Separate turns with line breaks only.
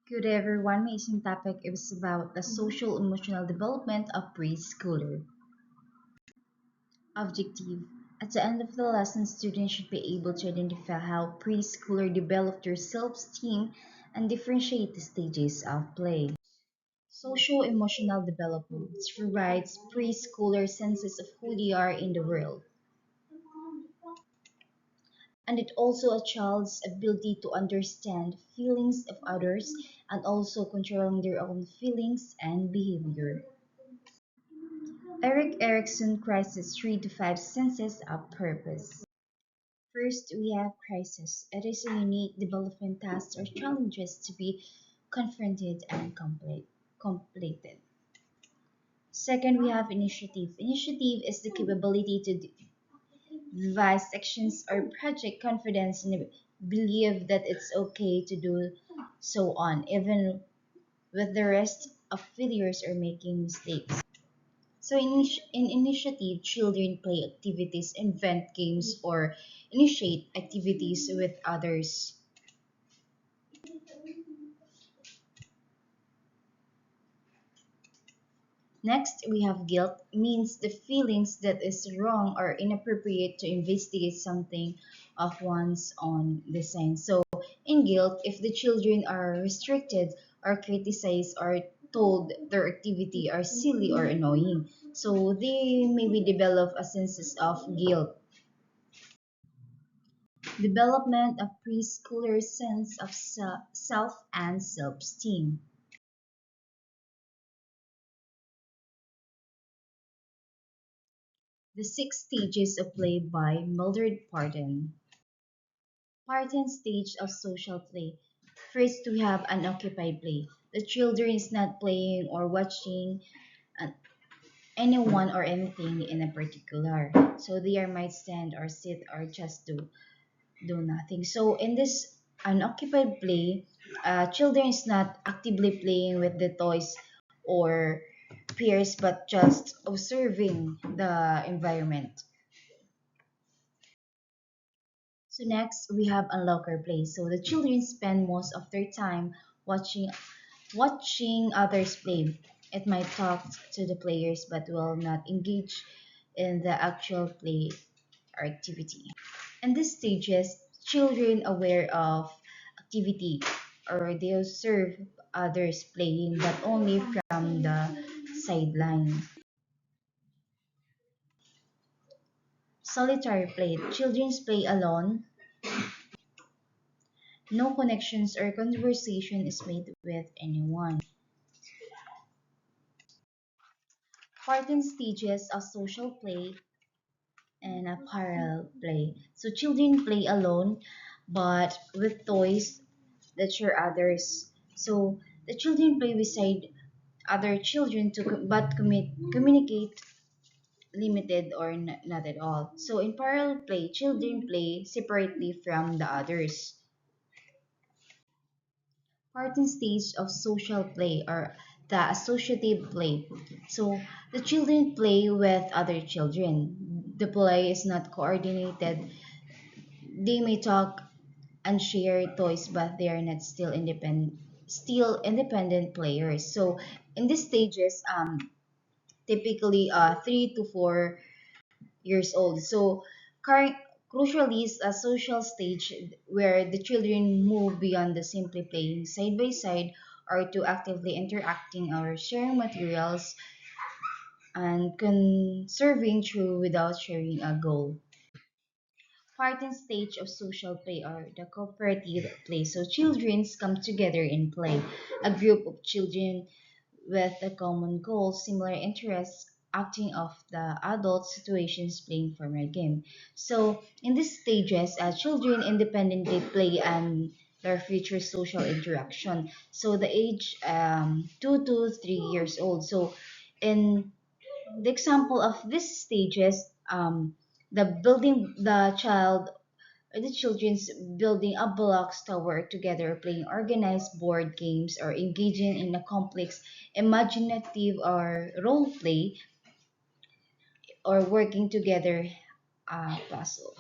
Good day, everyone. My isang topic is about the social emotional development of preschooler. Objective. At the end of the lesson, students should be able to identify how preschooler develop their self-esteem and differentiate the stages of play. Social emotional development provides preschooler senses of who they are in the world, and it also a child's ability to understand feelings of others and also controlling their own feelings and behavior. Erik Erikson crisis 3 to 5 senses of purpose. First, we have crisis. It is a unique development task or challenges to be confronted and completed. Second, we have initiative. Initiative is the capability to devise actions or project confidence and believe that it's okay to do so on, even with the rest of failures or making mistakes. So in initiative, children play activities, invent games, or initiate activities with others. Next, we have guilt, means the feelings that is wrong or inappropriate to investigate something of one's own design. So in guilt, if the children are restricted or criticized or told their activity are silly or annoying, so they maybe develop a sense of guilt. Development of preschooler sense of self and self-esteem. The Six Stages of Play by Mildred Parton. Parton's stage of social play. First, we have unoccupied play. The children is not playing or watching uh, anyone or anything in a particular. So they are might stand or sit or just do nothing. So in this unoccupied play, children is not actively playing with the toys or peers, but just observing the environment. So next we have unlocker play. So the children spend most of their time watching others play. It might talk to the players but will not engage in the actual play or activity. In these stages, children aware of activity or they observe others playing but only from the sideline. Solitary play. Children play alone. No connections or conversation is made with anyone. Important stages of social play and a parallel play. So children play alone but with toys that share others. So the children play beside other children to communicate limited or not at all. So in parallel play, children play separately from the others. Important stage of social play or the associative play. So the children play with other children. The play is not coordinated. They may talk and share toys, but they are not still independent players. So in these stages, typically 3 to 4 years old. So current crucially is a social stage where the children move beyond the simply playing side by side or to actively interacting or sharing materials and conserving through without sharing a goal. Part and stage of social play are the cooperative play. So children come together in play. A group of children with a common goal, similar interests, acting off the adult situations playing for a game. So in these stages, children independently play and their future social interaction. So the age 2 to 3 years old. So in the example of these stages, the child or the children's building a blocks tower together, playing organized board games, or engaging in a complex imaginative or role play, or working together puzzle.